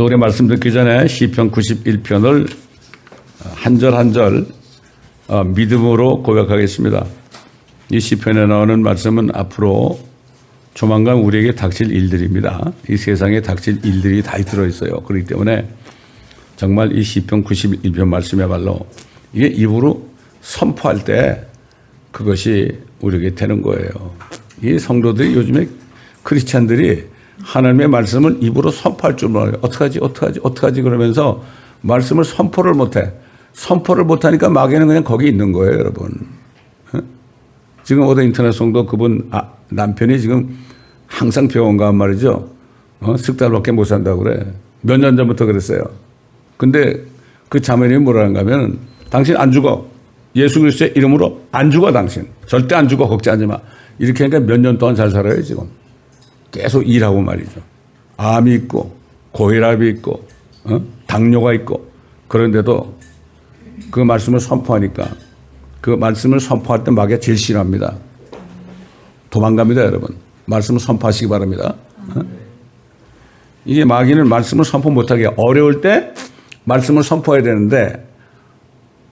노래 말씀 듣기 전에 시편 91편을 한 절 한 절 믿음으로 고백하겠습니다. 이 시편에 나오는 말씀은 앞으로 조만간 우리에게 닥칠 일들입니다. 이 세상에 닥칠 일들이 다 들어있어요. 그렇기 때문에 정말 이 시편 91편 말씀이야말로 이게 입으로 선포할 때 그것이 우리에게 되는 거예요. 이 성도들이 요즘에 크리스찬들이 하나님의 말씀을 입으로 선포할 줄 몰라요. 어떡하지 그러면서 말씀을 선포를 못해. 선포를 못하니까 마귀는 그냥 거기 있는 거예요, 여러분. 지금 어디 인터넷 성도 그분 남편이 지금 항상 병원 간 말이죠. 6달밖에 못 산다고 그래. 몇 년 전부터 그랬어요. 근데 그 자매님이 뭐라는가 하면 당신 안 죽어. 예수 그리스도의 이름으로 안 죽어 당신. 절대 안 죽어. 걱정하지 마. 이렇게 하니까 몇 년 동안 잘 살아요 지금. 계속 일하고 말이죠. 암이 있고 고혈압이 있고 당뇨가 있고 그런데도 그 말씀을 선포하니까 그 말씀을 선포할 때 마귀가 제일 싫어합니다. 도망갑니다 여러분. 말씀을 선포하시기 바랍니다. 이게 마귀는 말씀을 선포 못하게 어려울 때 말씀을 선포해야 되는데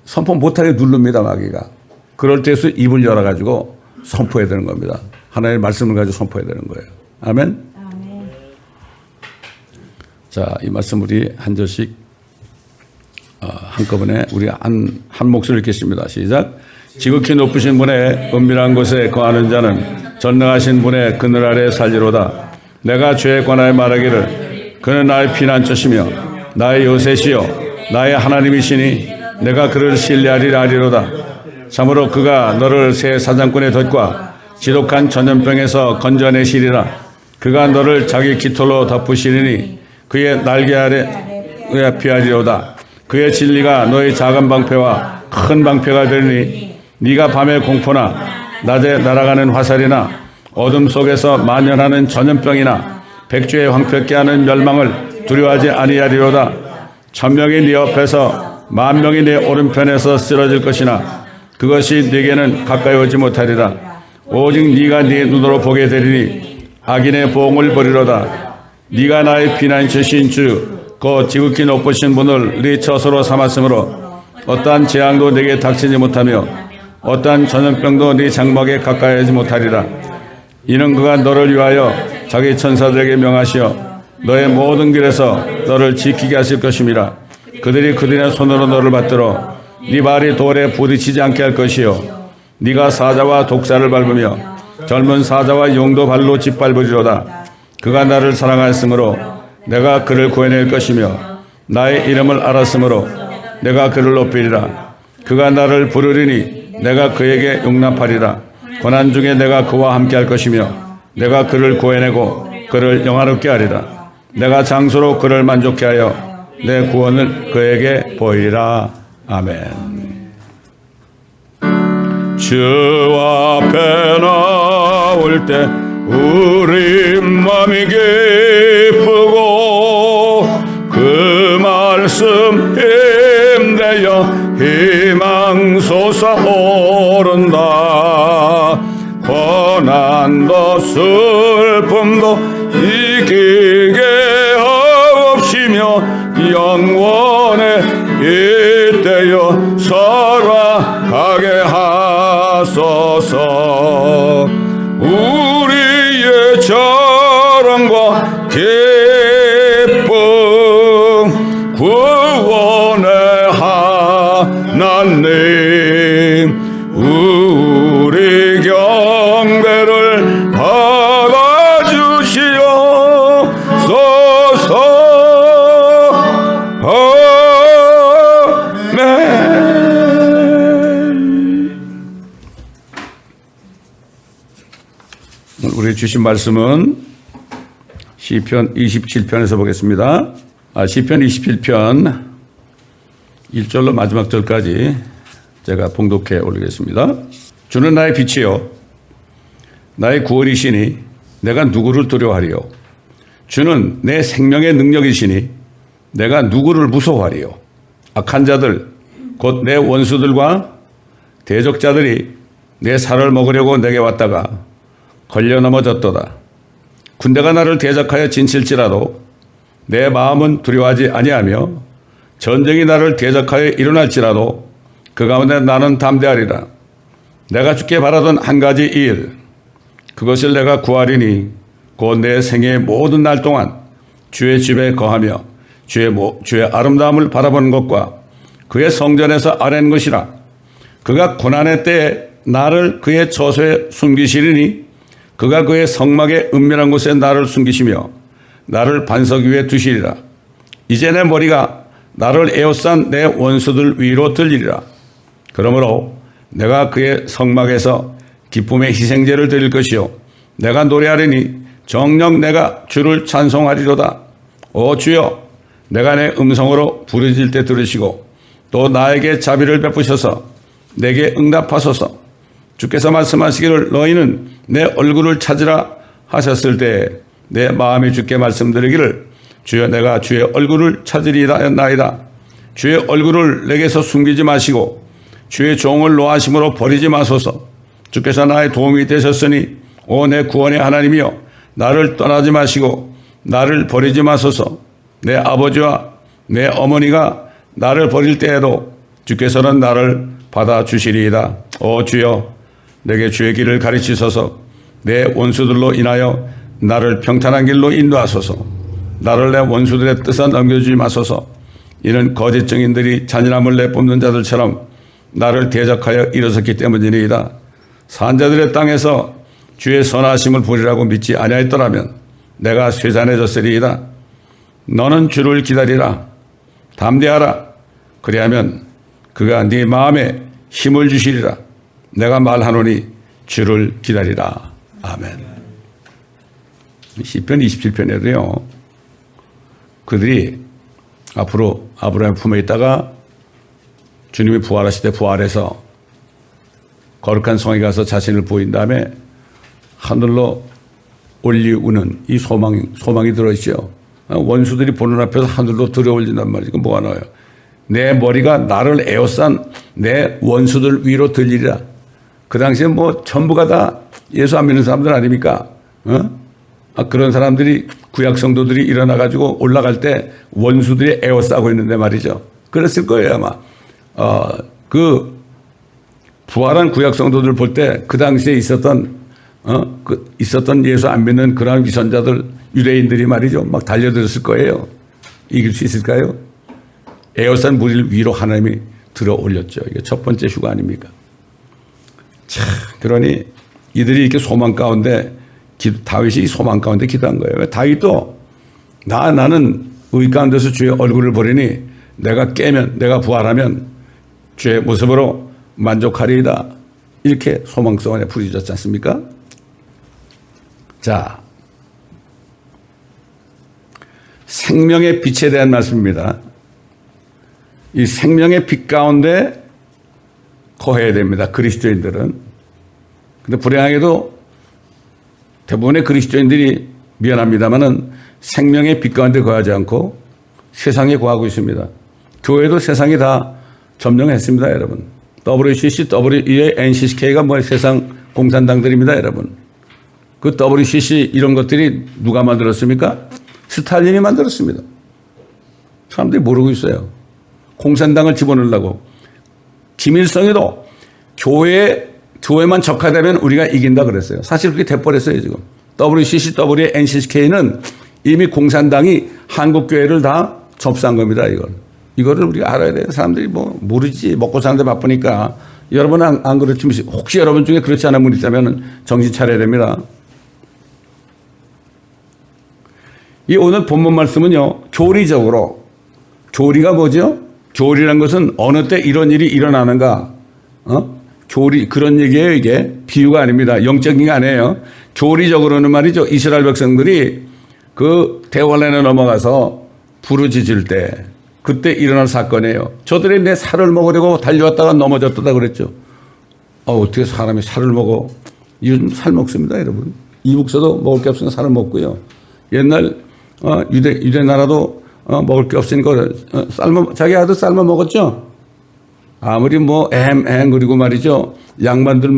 선포 못하게 누릅니다 마귀가. 그럴 때에서 입을 열어가지고 선포해야 되는 겁니다. 하나님의 말씀을 가지고 선포해야 되는 거예요. 아멘. 아멘. 자, 이 말씀 우리 한 절씩 한꺼번에 우리 한 목소리 읽겠습니다. 시작. 지극히 높으신 분의 은밀한 곳에 거하는 자는 전능하신 분의 그늘 아래 살리로다. 내가 죄에 관하여 말하기를 그는 나의 피난처시며 나의 요새시요 나의 하나님이시니 내가 그를 신뢰하리라 하리로다. 참으로 그가 너를 새 사냥꾼의 덫과 지독한 전염병에서 건져내시리라. 그가 너를 자기 깃털로 덮으시리니 그의 날개 아래 피하리로다. 그의 진리가 너의 작은 방패와 큰 방패가 되리니 네가 밤의 공포나 낮에 날아가는 화살이나 어둠 속에서 만연하는 전염병이나 백주의 황폐케 하는 멸망을 두려워하지 아니하리로다. 1000명이 네 옆에서 10,000명이 네 오른편에서 쓰러질 것이나 그것이 네게는 가까이 오지 못하리라. 오직 네가 네 눈으로 보게 되리니 악인의 보응을 버리로다. 네가 나의 피난처신 주 그 지극히 높으신 분을 네 처소로 삼았으므로 어떠한 재앙도 네게 닥치지 못하며 어떠한 전염병도 네 장막에 가까이 하지 못하리라. 이는 그가 너를 위하여 자기 천사들에게 명하시어 너의 모든 길에서 너를 지키게 하실 것임이라. 그들이 그들의 손으로 너를 받들어 네 발이 돌에 부딪히지 않게 할 것이요 네가 사자와 독사를 밟으며 젊은 사자와 용도 발로 짓밟으리로다. 그가 나를 사랑하였으므로 내가 그를 구해낼 것이며 나의 이름을 알았으므로 내가 그를 높이리라. 그가 나를 부르리니 내가 그에게 용납하리라. 고난 중에 내가 그와 함께 할 것이며 내가 그를 구해내고 그를 영화롭게 하리라. 내가 장소로 그를 만족케 하여 내 구원을 그에게 보이리라. 아멘. 주 앞에 나올 때 우리 맘이 기쁘고 그 말씀 힘내어 희망 솟아오른다. 고난도 슬픔도 이기게 하옵시며 영원에 이때여 살아가게 하소서. 우리의 자랑과 기쁨 구원의 하나님 우리 경배를 받아주시옵소서. 우리 주신 말씀은 시편 27편에서 보겠습니다. 시편 27편 1절로 마지막 절까지 제가 봉독해 올리겠습니다. 주는 나의 빛이요 나의 구원이시니 내가 누구를 두려워하리요. 주는 내 생명의 능력이시니 내가 누구를 무서워하리요. 악한 자들 곧 내 원수들과 대적자들이 내 살을 먹으려고 내게 왔다가 걸려 넘어졌도다. 군대가 나를 대적하여 진칠지라도 내 마음은 두려워하지 아니하며 전쟁이 나를 대적하여 일어날지라도 그 가운데 나는 담대하리라. 내가 주께 바라던 한 가지 일, 그것을 내가 구하리니 곧 내 생애의 모든 날 동안 주의 집에 거하며 주의 아름다움을 바라보는 것과 그의 성전에서 아뢰는 것이라. 그가 고난의 때에 나를 그의 처소에 숨기시리니 그가 그의 성막의 은밀한 곳에 나를 숨기시며 나를 반석 위에 두시리라. 이제 내 머리가 나를 에워싼 내 원수들 위로 들리리라. 그러므로 내가 그의 성막에서 기쁨의 희생제를 드릴 것이요 내가 노래하리니 정녕 내가 주를 찬송하리로다. 오 주여, 내가 내 음성으로 부르짖을 때 들으시고 또 나에게 자비를 베푸셔서 내게 응답하소서. 주께서 말씀하시기를 너희는 내 얼굴을 찾으라 하셨을 때 내 마음이 주께 말씀드리기를 주여 내가 주의 얼굴을 찾으리이다. 주의 얼굴을 내게서 숨기지 마시고 주의 종을 노하심으로 버리지 마소서. 주께서 나의 도움이 되셨으니 오 내 구원의 하나님이여, 나를 떠나지 마시고 나를 버리지 마소서. 내 아버지와 내 어머니가 나를 버릴 때에도 주께서는 나를 받아주시리이다. 오 주여, 내게 주의 길을 가르치소서. 내 원수들로 인하여 나를 평탄한 길로 인도하소서. 나를 내 원수들의 뜻에 넘겨주지 마소서. 이는 거짓 증인들이 잔인함을 내뿜는 자들처럼 나를 대적하여 일어섰기 때문이니이다. 산자들의 땅에서 주의 선하심을 보리라고 믿지 아니하였더라면 내가 쇠잔해졌으리이다. 너는 주를 기다리라. 담대하라. 그리하면 그가 네 마음에 힘을 주시리라. 내가 말하노니 주를 기다리라. 아멘. 시편 27편에도요. 그들이 앞으로 아브라함 품에 있다가 주님이 부활하실 때 부활해서 거룩한 성에 가서 자신을 보인 다음에 하늘로 올리우는 이 소망이 들어있죠. 원수들이 보는 앞에서 하늘로 들어올린단 말이죠. 뭐가 나와요? 내 머리가 나를 에워싼 내 원수들 위로 들리리라. 그 당시에 뭐 전부가 다 예수 안 믿는 사람들 아닙니까? 그런 사람들이 구약 성도들이 일어나가지고 올라갈 때 원수들이 에워싸고 있는데 말이죠. 그랬을 거예요 아마. 그 부활한 구약 성도들 볼 때 그 당시에 있었던 예수 안 믿는 그런 위선자들 유대인들이 말이죠. 막 달려들었을 거예요. 이길 수 있을까요? 에워싼 무리를 위로 하나님이 들어 올렸죠. 이게 첫 번째 휴가 아닙니까? 참, 그러니 이들이 이렇게 소망 가운데 다윗이 소망 가운데 기도한 거예요. 다윗도 나는 의 가운데서 주의 얼굴을 보리니 내가 깨면 내가 부활하면 주의 모습으로 만족하리이다. 이렇게 소망성 안에 부르짖었지 않습니까? 자, 생명의 빛에 대한 말씀입니다. 이 생명의 빛 가운데 거해야 됩니다. 그리스도인들은. 근데 불행하게도 대부분의 그리스도인들이 미안합니다만은 생명의 빛 가운데 거하지 않고 세상에 거하고 있습니다. 교회도 세상이 다 점령했습니다, 여러분. WCC, WEA, NCCK가 뭐 세상 공산당들입니다, 여러분. 그 WCC 이런 것들이 누가 만들었습니까? 스탈린이 만들었습니다. 사람들이 모르고 있어요. 공산당을 집어넣으려고. 김일성이도 교회만 적화되면 우리가 이긴다 그랬어요. 사실 그렇게 돼버렸어요, 지금. WCC, WEA, NCCK는 이미 공산당이 한국교회를 다 접수한 겁니다, 이거를 우리가 알아야 돼요. 사람들이 뭐 모르지. 먹고 사는데 바쁘니까. 여러분은 안 그렇지만 혹시 여러분 중에 그렇지 않은 분 있다면 정신 차려야 됩니다. 이 오늘 본문 말씀은요, 교리적으로, 교리가 뭐죠? 교리란 것은 어느 때 이런 일이 일어나는가? 교리, 그런 얘기예요, 이게. 비유가 아닙니다. 영적인 게 아니에요. 교리적으로는 말이죠. 이스라엘 백성들이 그 대환란에 넘어가서 부르짖을 때, 그때 일어날 사건이에요. 저들이 내 살을 먹으려고 달려왔다가 넘어졌다 그랬죠. 어떻게 사람이 살을 먹어? 요즘 살 먹습니다, 여러분. 이북서도 먹을 게 없으니까 살을 먹고요. 옛날 유대 나라도 먹을 게 없으니까 자기 아들 삶아 먹었죠. 아무리 뭐 그리고 말이죠. 양반들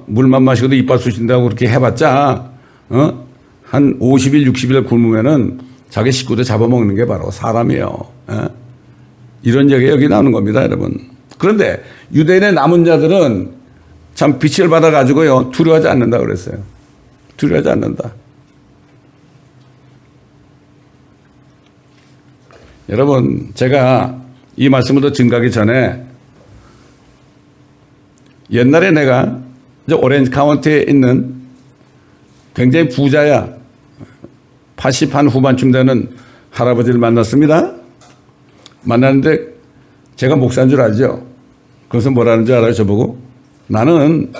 물만 마시고도 이빨 쑤신다고 그렇게 해봤자 한 50일, 60일 굶으면은 자기 식구도 잡아먹는 게 바로 사람이에요. 예? 이런 얘기가 여기 나오는 겁니다, 여러분. 그런데 유대인의 남은 자들은 참 빛을 받아가지고요, 두려워하지 않는다 그랬어요. 두려워하지 않는다. 여러분, 제가 이 말씀을 더 증가하기 전에 옛날에 내가 오렌지 카운티에 있는 굉장히 부자야, 80한 후반쯤 되는 할아버지를 만났습니다. 만났는데 제가 목사인 줄 알죠? 그래서 뭐라는 줄 알아요, 저보고? 나는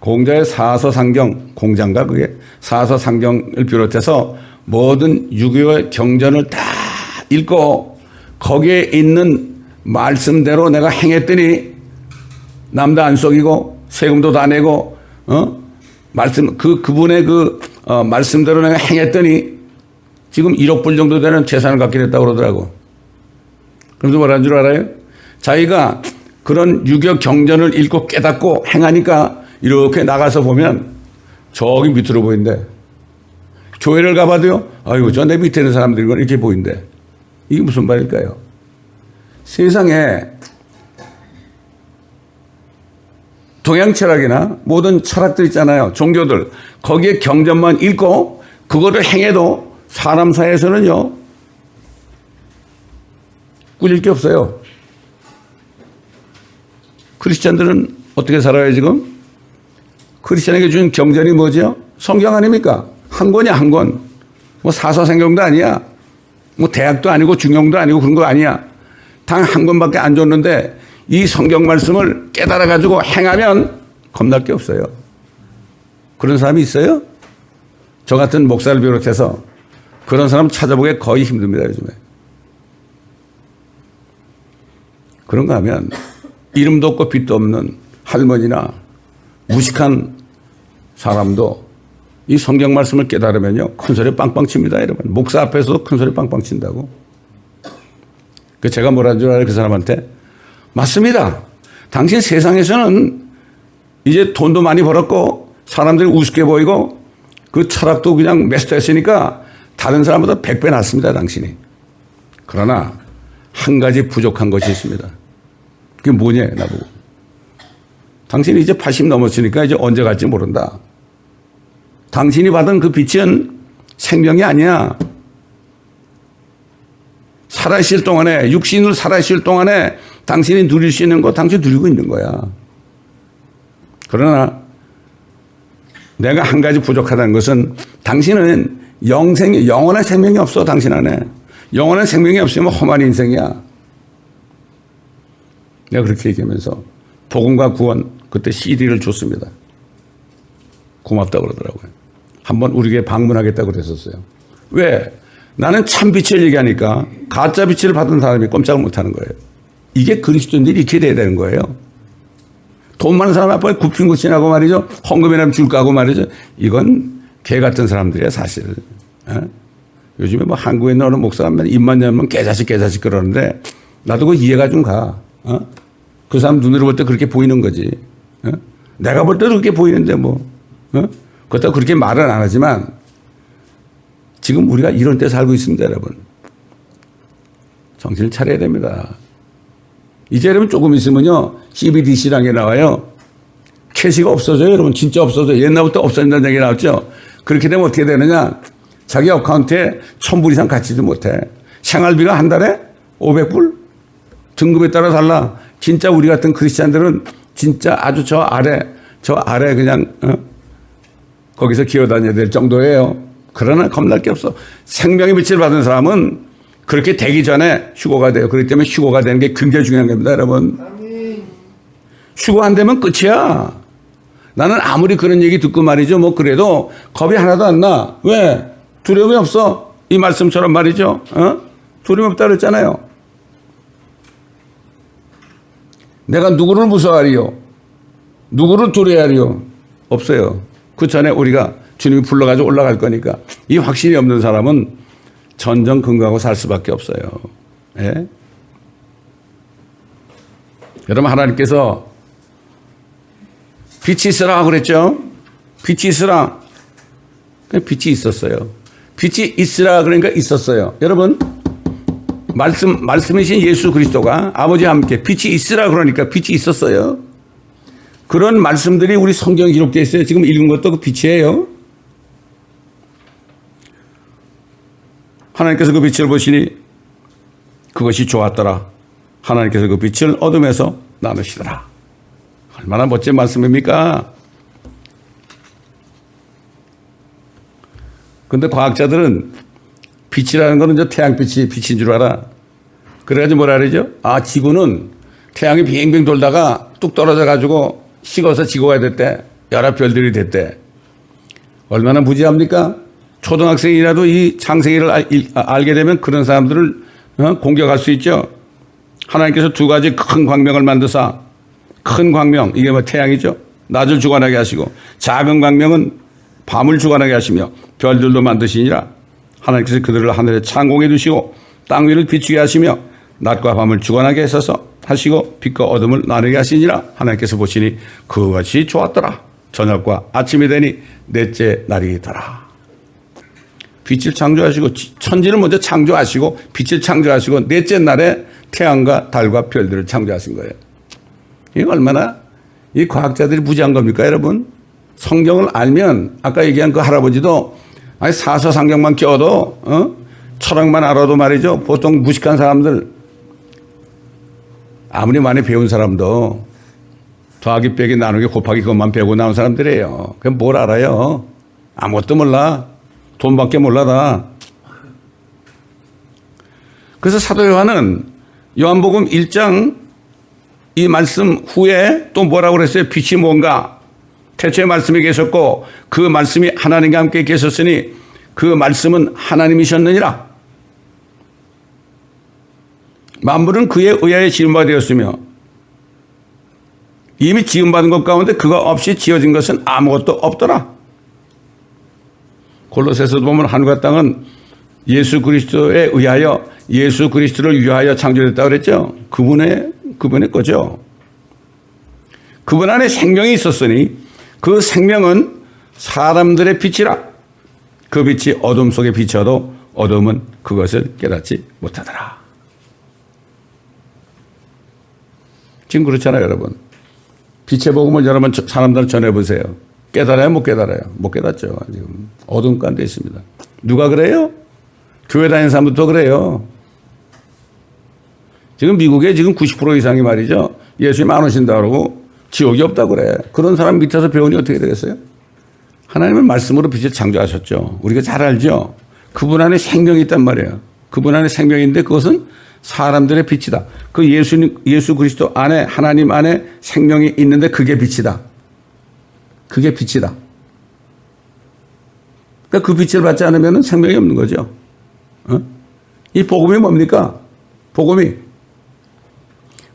공자의 사서상경, 공자인가 그게? 사서상경을 비롯해서 모든 유교의 경전을 다 읽고 거기에 있는 말씀대로 내가 행했더니 남도 안 속이고 세금도 다 내고 그분의 말씀대로 내가 행했더니 지금 1억 불 정도 되는 재산을 갖게 됐다고 그러더라고. 그래서 뭐라는 줄 알아요? 자기가 그런 유교 경전을 읽고 깨닫고 행하니까 이렇게 나가서 보면 저기 밑으로 보인대. 교회를 가봐도요, 아이고, 저 내 밑에 있는 사람들이 이렇게 보인대. 이게 무슨 말일까요? 세상에 동양 철학이나 모든 철학들 있잖아요. 종교들. 거기에 경전만 읽고 그거를 행해도 사람 사이에서는요, 꿀릴 게 없어요. 크리스찬들은 어떻게 살아요, 지금? 크리스찬에게 준 경전이 뭐죠? 성경 아닙니까? 한 권이야, 한 권. 뭐 사서성경도 아니야. 뭐 대학도 아니고 중용도 아니고 그런 거 아니야. 단 한 권밖에 안 줬는데 이 성경 말씀을 깨달아 가지고 행하면 겁날 게 없어요. 그런 사람이 있어요? 저 같은 목사를 비롯해서 그런 사람 찾아보기 거의 힘듭니다, 요즘에. 그런가 하면 이름도 없고 빛도 없는 할머니나 무식한 사람도 이 성경 말씀을 깨달으면요, 큰 소리 빵빵 칩니다, 여러분. 목사 앞에서도 큰 소리 빵빵 친다고. 그 제가 뭐라는 줄 알아요, 그 사람한테? 맞습니다. 당신 세상에서는 이제 돈도 많이 벌었고 사람들이 우습게 보이고 그 철학도 그냥 매스터했으니까 다른 사람보다 100배 낫습니다, 당신이. 그러나 한 가지 부족한 것이 있습니다. 그게 뭐냐, 나보고. 당신이 이제 80 넘었으니까 이제 언제 갈지 모른다. 당신이 받은 그 빛은 생명이 아니야. 살아있을 동안에, 육신으로 살아있을 동안에 당신이 누릴 수 있는 거 당신이 누리고 있는 거야. 그러나 내가 한 가지 부족하다는 것은 당신은 영원한 생명이 없어, 당신 안에. 영원한 생명이 없으면 험한 인생이야. 내가 그렇게 얘기하면서 복음과 구원 그때 CD를 줬습니다. 고맙다고 그러더라고요. 한번 우리 교회 방문하겠다고 그랬었어요. 왜? 나는 참 빛을 얘기하니까 가짜 빛을 받은 사람이 꼼짝을 못하는 거예요. 이게 그리스도인들이 이렇게 돼야 되는 거예요. 돈 많은 사람 앞에 굽힌 굿신하고 말이죠. 헌금이라면 줄까 하고 말이죠. 이건 개 같은 사람들이야, 사실. 요즘에 뭐 한국에 있는 어느 목사가 입만 열면 깨자식 그러는데 나도 그 이해가 좀 가. 그 사람 눈으로 볼 때 그렇게 보이는 거지. 내가 볼 때도 그렇게 보이는데 뭐. 그렇다고 그렇게 말은 안 하지만 지금 우리가 이런 때 살고 있습니다, 여러분. 정신을 차려야 됩니다. 이제 여러분 조금 있으면요, CBDC라는 게 나와요. 캐시가 없어져요, 여러분. 진짜 없어져요. 옛날부터 없어진다는 얘기 나왔죠. 그렇게 되면 어떻게 되느냐? 자기 어카운트에 1,000불 이상 갖지도 못해. 생활비가 한 달에 500불? 등급에 따라 달라. 진짜 우리 같은 크리스찬들은 진짜 아주 저 아래 그냥 거기서 기어다녀야 될 정도예요. 그러나 겁날 게 없어. 생명의 빛을 받은 사람은 그렇게 되기 전에 휴고가 돼요. 그렇기 때문에 휴고가 되는 게 굉장히 중요한 겁니다, 여러분. 휴고 안 되면 끝이야. 나는 아무리 그런 얘기 듣고 말이죠, 뭐 그래도 겁이 하나도 안 나. 왜? 두려움이 없어. 이 말씀처럼 말이죠. 두려움이 없다 그랬잖아요. 내가 누구를 무서워하리요? 누구를 두려워하리요? 없어요. 그 전에 우리가 주님이 불러가지고 올라갈 거니까. 이 확신이 없는 사람은 전전긍긍하고 살 수밖에 없어요. 예? 여러분, 하나님께서 빛이 있으라 그랬죠? 빛이 있으라. 빛이 있었어요. 빛이 있으라 그러니까 있었어요. 여러분, 말씀이신 예수 그리스도가 아버지와 함께 빛이 있으라 그러니까 빛이 있었어요. 그런 말씀들이 우리 성경에 기록되어 있어요. 지금 읽은 것도 그 빛이에요. 하나님께서 그 빛을 보시니 그것이 좋았더라. 하나님께서 그 빛을 어둠에서 나누시더라. 얼마나 멋진 말씀입니까? 근데 과학자들은 빛이라는 거는 저 태양빛이 빛인 줄 알아. 그래가지고 뭐라 그러죠? 아, 지구는 태양이 빙빙 돌다가 뚝 떨어져가지고 식어서 지구가 됐대. 여러 별들이 됐대. 얼마나 무지합니까? 초등학생이라도 이 창세기를 알게 되면 그런 사람들을 공격할 수 있죠. 하나님께서 두 가지 큰 광명을 만드사, 큰 광명, 이게 뭐 태양이죠. 낮을 주관하게 하시고, 작은 광명은 밤을 주관하게 하시며 별들도 만드시니라. 하나님께서 그들을 하늘에 창공해 두시고 땅 위를 비추게 하시며 낮과 밤을 주관하게 하시고 빛과 어둠을 나누게 하시니라. 하나님께서 보시니 그것이 좋았더라. 저녁과 아침이 되니 넷째 날이더라. 빛을 창조하시고, 천지를 먼저 창조하시고 빛을 창조하시고 넷째 날에 태양과 달과 별들을 창조하신 거예요. 이게 얼마나 이 과학자들이 무지한 겁니까, 여러분? 성경을 알면 아까 얘기한 그 할아버지도 아니 사서상경만 껴도 철학만 알아도 말이죠. 보통 무식한 사람들 아무리 많이 배운 사람도 더하기 빼기 나누기 곱하기 그것만 배우고 나온 사람들이에요. 그럼 뭘 알아요? 아무것도 몰라. 돈밖에 몰라 다. 그래서 사도 요한은 요한복음 1장 이 말씀 후에 또 뭐라고 그랬어요? 빛이 뭔가? 태초에 말씀이 계셨고 그 말씀이 하나님과 함께 계셨으니 그 말씀은 하나님이셨느니라. 만물은 그에 의하여 지음바 되었으며 이미 지음받은 것 가운데 그가 없이 지어진 것은 아무것도 없더라. 골로새서도 보면 하늘과 땅은 예수 그리스도에 의하여 예수 그리스도를 위하여 창조됐다고 그랬죠. 그분의 거죠. 그분 안에 생명이 있었으니 그 생명은 사람들의 빛이라. 그 빛이 어둠 속에 비춰도 어둠은 그것을 깨닫지 못하더라. 지금 그렇잖아요, 여러분. 빛의 복음을 여러분 사람들 전해보세요. 깨달아요, 못 깨달아요? 못 깨닫죠. 지금 어둠 가운데 있습니다. 누가 그래요? 교회 다니는 사람부터 그래요. 지금 미국에 지금 90% 이상이 말이죠. 예수님 안 오신다 그러고 지옥이 없다 그래. 그런 사람 밑에서 배우니 어떻게 되겠어요? 하나님은 말씀으로 빛을 창조하셨죠. 우리가 잘 알죠. 그분 안에 생명이 있단 말이에요. 그분 안에 생명인데 그것은 사람들의 빛이다. 그 예수 그리스도 안에 하나님 안에 생명이 있는데 그게 빛이다. 그게 빛이다. 그러니까 그 빛을 받지 않으면 생명이 없는 거죠. 이 복음이 뭡니까? 복음이.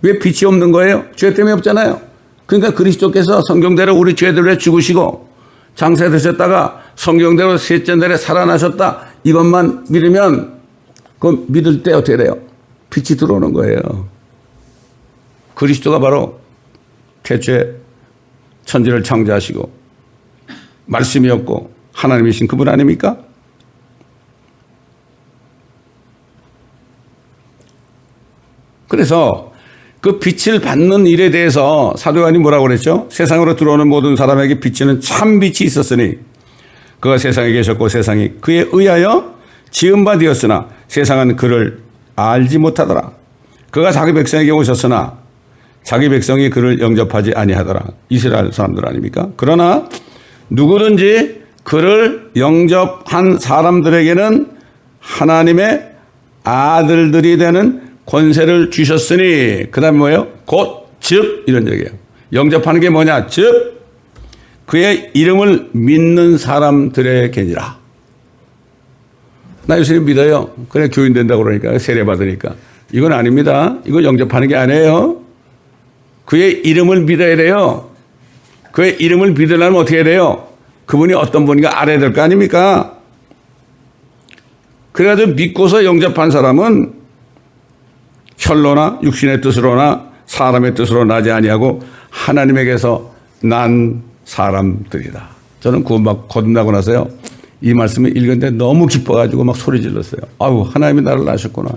왜 빛이 없는 거예요? 죄 때문에 없잖아요. 그러니까 그리스도께서 성경대로 우리 죄들을 죽으시고 장사되셨다가 성경대로 셋째 날에 살아나셨다. 이것만 믿으면 그 믿을 때 어떻게 돼요? 빛이 들어오는 거예요. 그리스도가 바로 태초에 천지를 창조하시고 말씀이었고 하나님이신 그분 아닙니까? 그래서 그 빛을 받는 일에 대해서 사도 요한이 뭐라고 그랬죠? 세상으로 들어오는 모든 사람에게 비치는 참 빛이 있었으니 그가 세상에 계셨고 세상이 그에 의하여 지은 바 되었으나 세상은 그를 알지 못하더라. 그가 자기 백성에게 오셨으나 자기 백성이 그를 영접하지 아니하더라. 이스라엘 사람들 아닙니까? 그러나 누구든지 그를 영접한 사람들에게는 하나님의 아들들이 되는 권세를 주셨으니 그 다음에 뭐예요? 곧 즉 이런 얘기예요. 영접하는 게 뭐냐? 즉 그의 이름을 믿는 사람들에게니라. 나 예수님 믿어요. 그래 교인 된다고 그러니까 세례 받으니까. 이건 아닙니다. 이거 영접하는 게 아니에요. 그의 이름을 믿어야 돼요. 그의 이름을 믿으려면 어떻게 해야 돼요? 그분이 어떤 분인가 알아야 될 거 아닙니까? 그래가지고 믿고서 영접한 사람은 혈로나 육신의 뜻으로나 사람의 뜻으로 나지 아니하고 하나님에게서 난 사람들이다. 저는 구원받고 거듭나고 나서요. 이 말씀을 읽었는데 너무 기뻐가지고 막 소리 질렀어요. 아유, 하나님이 나를 낳으셨구나.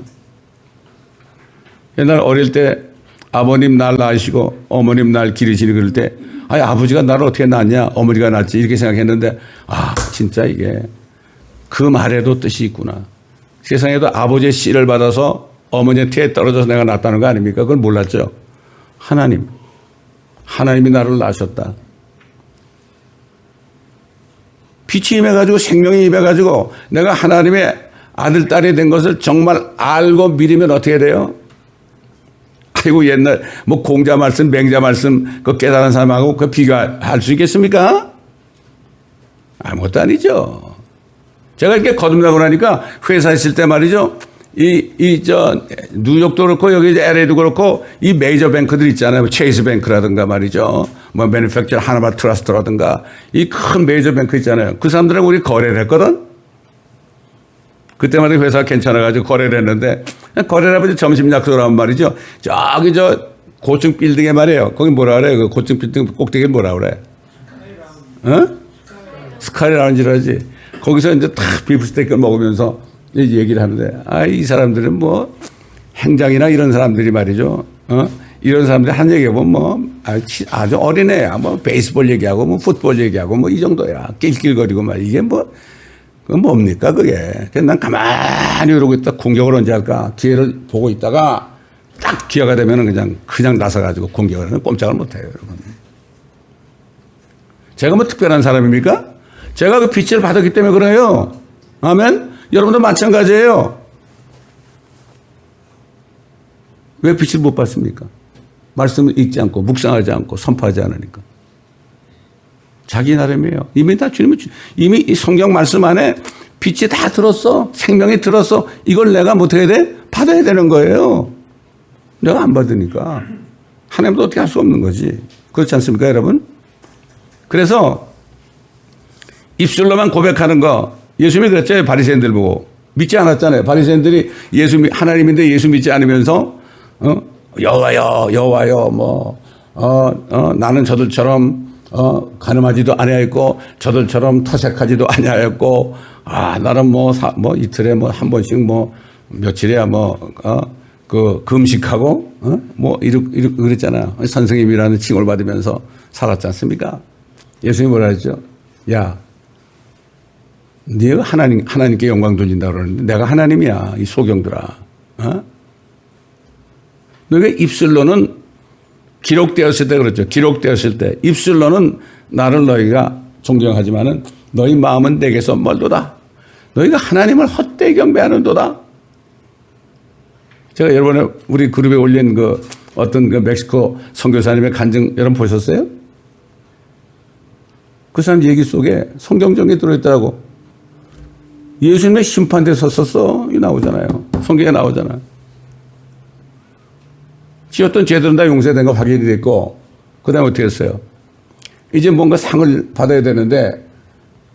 옛날 어릴 때 아버님 날 낳으시고 어머님 날 기르시니 그럴 때 아버지가 나를 어떻게 낳았냐, 어머니가 낳았지, 이렇게 생각했는데 진짜 이게 그 말에도 뜻이 있구나. 세상에도 아버지의 씨를 받아서 어머니의 태에 떨어져서 내가 낳았다는 거 아닙니까? 그걸 몰랐죠. 하나님이 나를 낳으셨다. 빛이 임해가지고 생명이 임해가지고 내가 하나님의 아들, 딸이 된 것을 정말 알고 믿으면 어떻게 돼요? 아이고, 옛날 뭐 공자 말씀, 맹자 말씀 그 깨달은 사람하고 그 비교할 수 있겠습니까? 아무것도 아니죠. 제가 이렇게 거듭나고 나니까 회사에 있을 때 말이죠. 뉴욕도 그렇고 여기 LA도 그렇고 이 메이저 뱅크들 있잖아요. 체이스 뱅크라든가 말이죠. 뭐 매니팩처 하나마 트러스트라든가 이 큰 메이저 뱅크 있잖아요. 그 사람들하고 우리 거래를 했거든. 그때마다 회사가 괜찮아가지고 거래를 했는데 거래를 하면 점심 약속을 하면 말이죠. 저기 고층 빌딩에 말이에요. 거기 뭐라 그래? 그 고층 빌딩 꼭대기에 뭐라 그래? 스카이 라운지라지. 거기서 이제 탁 비프 스테이크를 먹으면서 얘기를 하는데 이 사람들은 뭐 행장이나 이런 사람들이 말이죠. 이런 사람들이 한 얘기하면 뭐 아주 어린애야. 뭐 베이스볼 얘기하고 뭐 풋볼 얘기하고 뭐 이 정도야. 낄낄거리고 막 이게 그건 뭡니까 그게. 그래서 난 가만히 이러고 있다 공격을 언제 할까 기회를 보고 있다가 딱 기회가 되면은 그냥 나서가지고 공격을 하면 꼼짝을 못해요 여러분. 제가 뭐 특별한 사람입니까? 제가 그 빛을 받았기 때문에 그래요. 아멘. 여러분도 마찬가지예요. 왜 빛을 못 받습니까? 말씀을 읽지 않고 묵상하지 않고 선포하지 않으니까. 자기 나름이에요. 이미 다 주님은 이미 이 성경 말씀 안에 빛이 다 들었어. 생명이 들었어. 이걸 내가 뭐 어떻게 돼? 받아야 되는 거예요. 내가 안 받으니까. 하나님도 어떻게 할 수 없는 거지. 그렇지 않습니까 여러분? 그래서 입술로만 고백하는 거 예수님이 그랬죠. 바리새인들 보고. 믿지 않았잖아요. 바리새인들이 하나님인데 예수 믿지 않으면서 여호와여 나는 저들처럼 가늠하지도 아니하였고 저들처럼 터색하지도 아니하였고 나는 뭐 이틀에 한 번씩 며칠에야 그 금식하고 이렇게 그랬잖아요. 선생님이라는 칭호를 받으면서 살았지 않습니까? 예수님이 뭐라 했죠? 야, 네가 하나님께 영광 돌린다 그러는데 내가 하나님이야, 이 소경들아. 너희가 입술로는 기록되었을 때 그렇죠. 기록되었을 때 입술로는 나를 너희가 존경하지만은 너희 마음은 내게서 멀도다. 너희가 하나님을 헛되이 경배하는도다. 제가 여러분의 우리 그룹에 올린 어떤 멕시코 선교사님의 간증 여러분 보셨어요? 그 사람 얘기 속에 성경적인 게 들어있더라고. 예수님의 심판대에 섰었어. 이 나오잖아요. 성경에 나오잖아. 지었던 죄들은 다 용서된 거 확인이 됐고, 그 다음에 어떻게 했어요? 이제 뭔가 상을 받아야 되는데,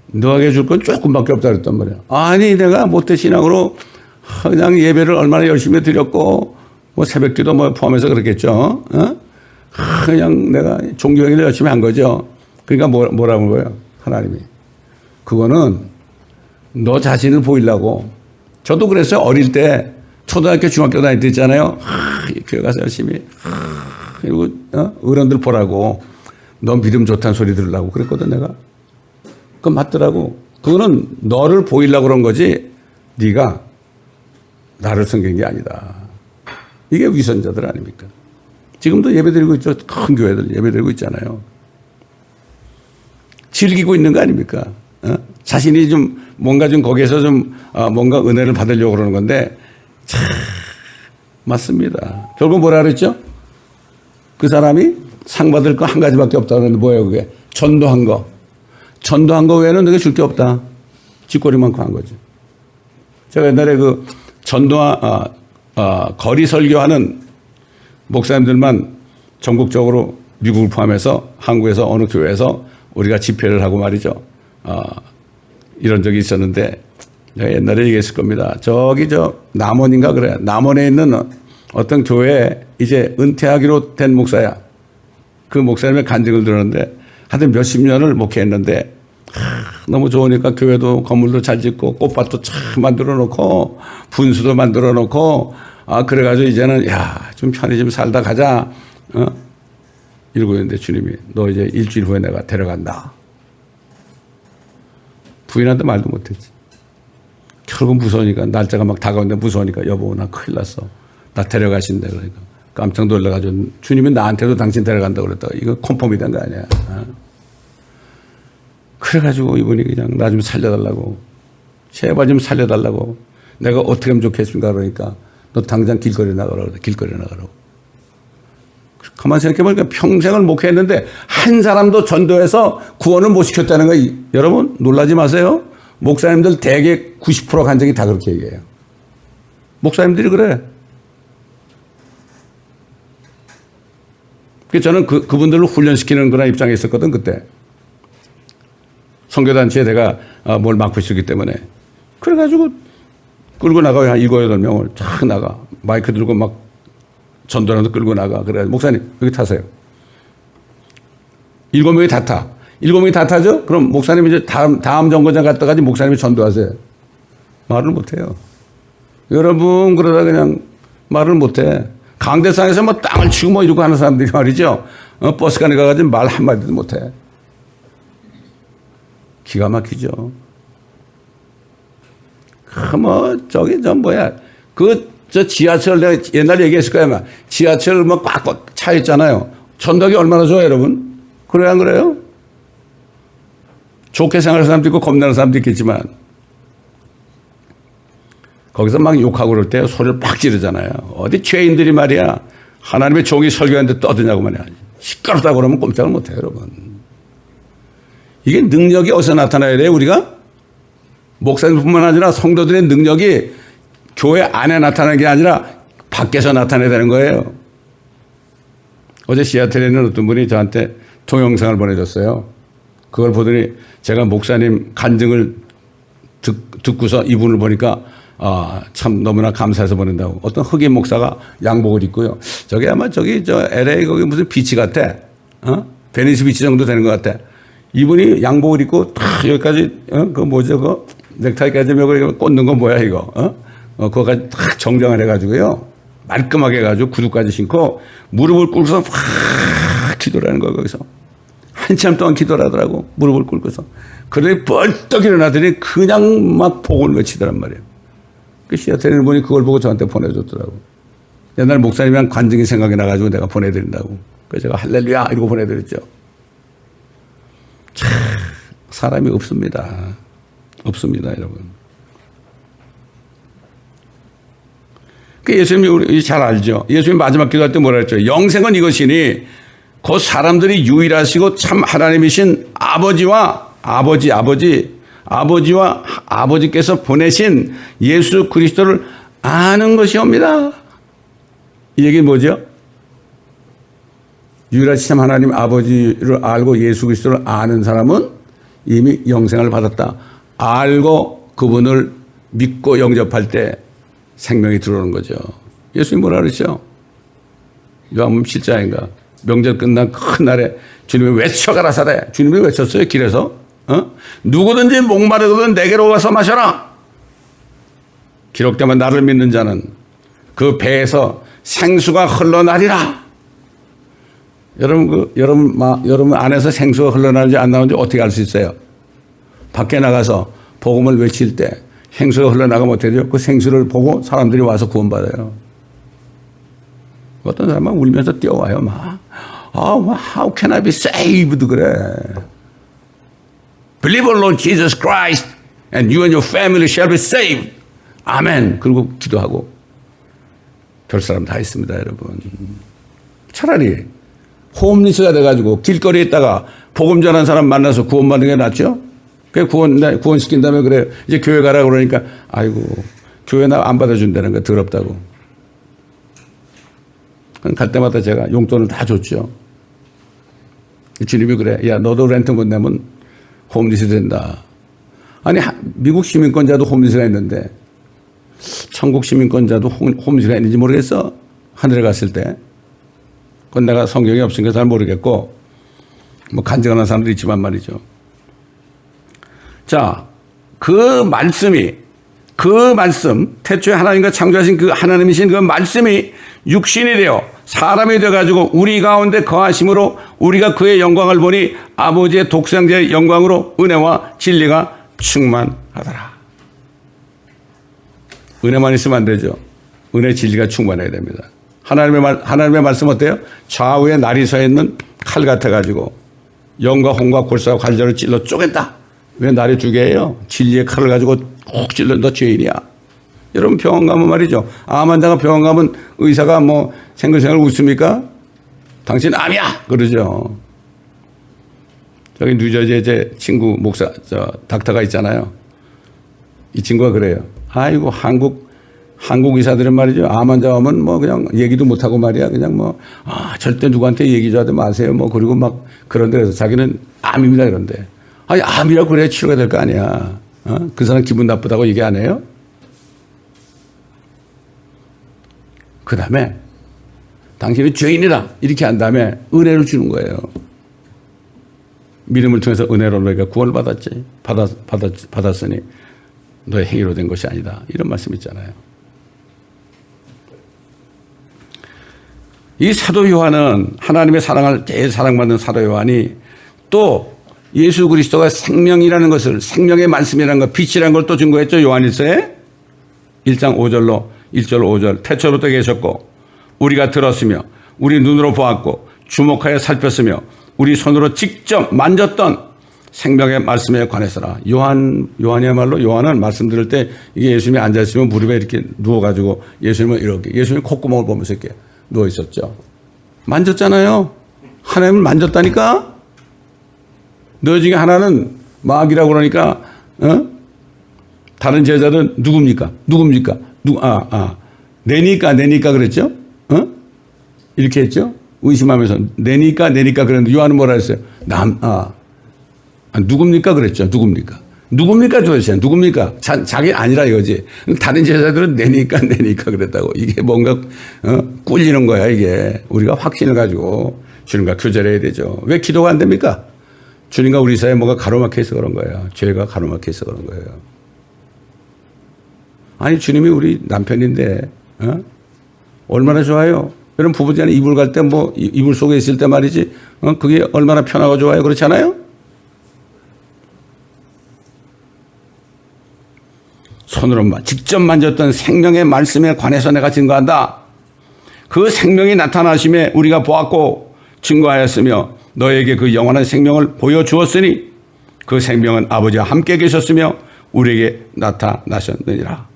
너에게 줄 건 조금밖에 없다 그랬단 말이야. 아니, 내가 모태신앙으로 그냥 예배를 얼마나 열심히 드렸고, 새벽 기도 포함해서 그렇겠죠. 그냥 내가 종교행위를 열심히 한 거죠. 그러니까 뭐라는 거예요? 하나님이. 그거는 너 자신을 보이려고. 저도 그랬어요. 어릴 때 초등학교 중학교 다닐 때 있잖아요. 교회 가서 열심히 그리고 어른들 보라고 너 믿음 좋다는 소리 들으려고 그랬거든 내가. 그건 맞더라고. 그거는 너를 보이려고 그런 거지 네가 나를 섬긴 게 아니다. 이게 위선자들 아닙니까? 지금도 예배드리고 있죠. 큰 교회들 예배드리고 있잖아요. 즐기고 있는 거 아닙니까? 자신이 뭔가 거기에서 뭔가 은혜를 받으려고 그러는 건데, 참, 맞습니다. 결국 뭐라 그랬죠? 그 사람이 상 받을 거 한 가지밖에 없다 그러는데 뭐예요, 그게? 전도한 거. 전도한 거 외에는 너게 줄 게 없다. 쥐꼬리만큼 한 거죠. 제가 옛날에 거리 설교하는 목사님들만 전국적으로 미국을 포함해서 한국에서 어느 교회에서 우리가 집회를 하고 말이죠. 이런 적이 있었는데 내가 옛날에 얘기했을 겁니다. 남원인가 그래. 남원에 있는 어떤 교회에 이제 은퇴하기로 된 목사야. 그 목사님의 간증을 들었는데 하여튼 몇십 년을 목회했는데 너무 좋으니까 교회도 건물도 잘 짓고 꽃밭도 참 만들어 놓고 분수도 만들어 놓고 그래가지고 이제는 좀 편히 좀 살다 가자. 이러고 있는데 주님이 너 이제 일주일 후에 내가 데려간다. 부인한테 말도 못했지. 결국 무서우니까 날짜가 막 다가오는데 무서우니까 여보 나 큰일 났어. 나 데려가신대. 그러니까 깜짝 놀라가지고 주님이 나한테도 당신 데려간다고 그랬다가 이거 컨펌이 된 거 아니야. 그래가지고 이분이 그냥 나 좀 살려달라고 제발 좀 살려달라고 내가 어떻게 하면 좋겠습니까? 그러니까 너 당장 길거리에 나가라고 그래. 길거리에 나가라고. 가만히 생각해보니까 평생을 목회했는데 한 사람도 전도해서 구원을 못 시켰다는 거 여러분 놀라지 마세요. 목사님들 대개 90% 간증이 다 그렇게 얘기해요. 목사님들이 그래. 그래서 저는 그분들을 훈련시키는 그런 입장에 있었거든 그때. 선교단체에 내가 뭘 맡고 있었기 때문에. 그래가지고 끌고 나가요. 한 7, 8명을 쫙 나가. 마이크 들고 막 전도라도 끌고 나가. 그래가지고 목사님 여기 타세요. 7명이 다 타. 7명이 다 타죠? 그럼 목사님 이제 다음 정거장 갔다가지 목사님이 전도하세요. 말을 못해요. 여러분 그러다 그냥 말을 못해. 강대상에서 뭐 땅을 치고 뭐 이러고 하는 사람들이 말이죠. 버스가 내가가지고 말 한마디도 못해. 기가 막히죠. 저 지하철 내가 옛날에 얘기했을 거야. 아마. 지하철 뭐 꽉꽉 차 있잖아요. 전덕이 얼마나 좋아요, 여러분? 그래요, 안 그래요? 좋게 생각하는 사람도 있고 겁나는 사람도 있겠지만 거기서 막 욕하고 그럴 때 소리를 팍 지르잖아요. 어디 죄인들이 말이야. 하나님의 종이 설교하는데 떠드냐고 말이야. 시끄럽다고 그러면 꼼짝을 못해요, 여러분. 이게 능력이 어디서 나타나야 돼요, 우리가? 목사님뿐만 아니라 성도들의 능력이 교회 안에 나타나는 게 아니라 밖에서 나타나야 되는 거예요. 어제 시애틀에 있는 어떤 분이 저한테 동영상을 보내줬어요. 그걸 보더니 제가 목사님 간증을 듣고서 이분을 보니까 참 너무나 감사해서 보낸다고. 어떤 흑인 목사가 양복을 입고요. 저기 아마 저 LA 거기 무슨 비치 같아. 베니스 비치 정도 되는 것 같아. 이분이 양복을 입고 탁 여기까지 그 뭐죠? 그 넥타이까지 메고 꽂는 건 뭐야 이거? 그거까지 탁 정장을 해가지고요. 말끔하게 해가지고 구두까지 신고 무릎을 꿇고서 확 기도를 하는 거예요. 거기서. 한참 동안 기도를 하더라고. 무릎을 꿇고서. 그러더니 벌떡 일어나더니 그냥 막 복을 외치더란 말이에요. 그 시애틀에 있는 분이 그걸 보고 저한테 보내줬더라고. 옛날 목사님이랑 관증이 생각이 나가지고 내가 보내드린다고. 그래서 제가 할렐루야 이러고 보내드렸죠. 참 사람이 없습니다. 없습니다, 여러분. 그 예수님이 우리 잘 알죠. 예수님이 마지막 기도할 때 뭐라 했죠? 영생은 이것이니 곧 사람들이 유일하시고 참 하나님이신 아버지와 아버지께서 보내신 예수 그리스도를 아는 것이옵니다. 이 얘기는 뭐죠? 유일하신 참 하나님 아버지를 알고 예수 그리스도를 아는 사람은 이미 영생을 받았다. 알고 그분을 믿고 영접할 때 생명이 들어오는 거죠. 예수님 뭐라 그러죠? 요한복음 7장인가 명절 끝난 큰 날에 주님이 외쳐가라 사대. 주님이 외쳤어요 길에서. 누구든지 목마르거든 내게로 와서 마셔라. 기록되면 나를 믿는 자는 그 배에서 생수가 흘러나리라. 여러분 안에서 생수가 흘러나오는지 안 나오는지 어떻게 알 수 있어요? 밖에 나가서 복음을 외칠 때 생수가 흘러나가면 어떻게 되죠? 그 생수를 보고 사람들이 와서 구원받아요. 어떤 사람은 울면서 뛰어와요. How can I be saved? 그래. Believe on Lord Jesus Christ and you and your family shall be saved. 아멘. 그리고 기도하고 별 사람 다 있습니다, 여러분. 차라리 홈리스가 돼가지고 길거리에 있다가 복음 전한 사람 만나서 구원받는 게 낫죠? 그 구원시킨 다음에 그래 이제 교회 가라 그러니까 아이고 교회 나 안 받아준다는 거 더럽다고. 갈 때마다 제가 용돈을 다 줬죠. 주님이 그래. 야 너도 렌트 못 내면 홈리스 된다. 아니 미국 시민권자도 홈리스가 있는데 천국 시민권자도 홈리스가 있는지 모르겠어. 하늘에 갔을 때. 그건 내가 성경이 없으니까 잘 모르겠고 뭐 간증하는 사람도 있지만 말이죠. 자, 그 말씀, 태초에 하나님과 창조하신 그 하나님이신 그 말씀이 육신이 되어 사람이 되어가지고 우리 가운데 거하심으로 우리가 그의 영광을 보니 아버지의 독생자의 영광으로 은혜와 진리가 충만하더라. 은혜만 있으면 안 되죠. 은혜 진리가 충만해야 됩니다. 하나님의 말씀 어때요? 좌우에 날이 서 있는 칼 같아가지고 영과 홍과 골사와 관절을 찔러 쪼갠다. 왜 날이 두 개예요? 진리의 칼을 가지고 꼭 찔러 너 죄인이야. 여러분 병원 가면 말이죠. 암 환자가 병원 가면 의사가 뭐 생글생글 웃습니까? 당신 암이야 그러죠. 저기 뉴저지에 제 친구 목사 닥터가 있잖아요. 이 친구가 그래요. 아이고 한국 의사들은 말이죠. 암 환자 오면 뭐 그냥 얘기도 못 하고 말이야. 그냥 뭐 절대 누구한테 얘기 좀 하지 마세요. 뭐 그리고 막 그런데 그래서 자기는 암입니다 그런데. 아니 암이라고 그래야 치료가 될 거 아니야. 그 사람 기분 나쁘다고 얘기 안 해요? 그 다음에 당신이 죄인이다 이렇게 한 다음에 은혜를 주는 거예요. 믿음을 통해서 은혜로 너희가 구원을 받았으니 너의 행위로 된 것이 아니다. 이런 말씀 있잖아요. 이 사도 요한은 하나님의 사랑을 제일 사랑받는 사도 요한이 또 예수 그리스도가 생명이라는 것을 생명의 말씀이라는 것 빛이라는 걸 또 증거했죠. 요한일서에 1장 5절로 1절 5절 태초부터 계셨고 우리가 들었으며 우리 눈으로 보았고 주목하여 살폈으며 우리 손으로 직접 만졌던 생명의 말씀에 관해서라. 요한이야말로 요한은 말씀 들을 때 이게 예수님이 앉아있으면 무릎에 이렇게 누워가지고 예수님은 이렇게 예수님 콧구멍을 보면서 이렇게 누워있었죠. 만졌잖아요. 하나님을 만졌다니까. 너 중에 하나는 마귀라고 그러니까 다른 제자들은 누굽니까? 내니까 그랬죠? 이렇게 했죠? 의심하면서 내니까 그랬는데 요한은 뭐라 했어요? 누굽니까 그랬죠? 누굽니까 도대체? 누굽니까? 자기 아니라 이거지. 다른 제자들은 내니까 그랬다고. 이게 뭔가 꿀리는 거야 이게. 우리가 확신을 가지고 주님과 교제를 해야 되죠. 왜 기도가 안 됩니까? 주님과 우리 사이에 뭐가 가로막혀 있어 그런 거예요. 죄가 가로막혀 있어 그런 거예요. 아니 주님이 우리 남편인데 얼마나 좋아요. 여러분 부부간에 이불 갈 때 뭐 이불 속에 있을 때 말이지 그게 얼마나 편하고 좋아요. 그렇지 않아요? 손으로 직접 만졌던 생명의 말씀에 관해서 내가 증거한다. 그 생명이 나타나심에 우리가 보았고 증거하였으며 너에게 그 영원한 생명을 보여주었으니 그 생명은 아버지와 함께 계셨으며 우리에게 나타나셨느니라.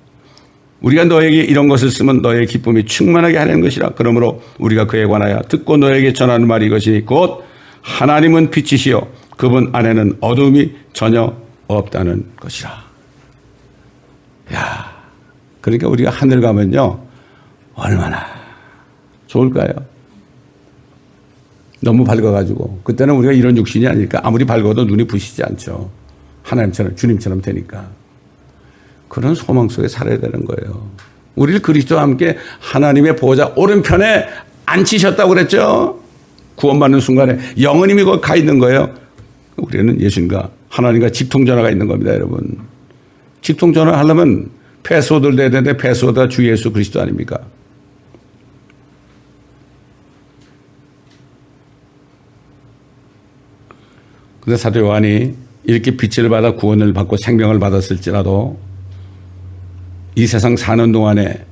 우리가 너에게 이런 것을 쓰면 너의 기쁨이 충만하게 하는 것이라. 그러므로 우리가 그에 관하여 듣고 너에게 전하는 말이 이것이니 곧 하나님은 빛이시요 그분 안에는 어둠이 전혀 없다는 것이라. 야, 그러니까 우리가 하늘 가면요 얼마나 좋을까요? 너무 밝아가지고 그때는 우리가 이런 육신이 아니니까 아무리 밝아도 눈이 부시지 않죠. 하나님처럼 주님처럼 되니까. 그런 소망 속에 살아야 되는 거예요. 우리를 그리스도와 함께 하나님의 보호자 오른편에 앉히셨다고 그랬죠. 구원받는 순간에 영원히 거기 가 있는 거예요. 우리는 예수님과 하나님과 직통전화가 있는 겁니다. 여러분. 직통전화 하려면 패스워드를 내야 되는데 패스워드가 주 예수 그리스도 아닙니까? 근데 사도 요한이 이렇게 빛을 받아 구원을 받고 생명을 받았을지라도 이 세상 사는 동안에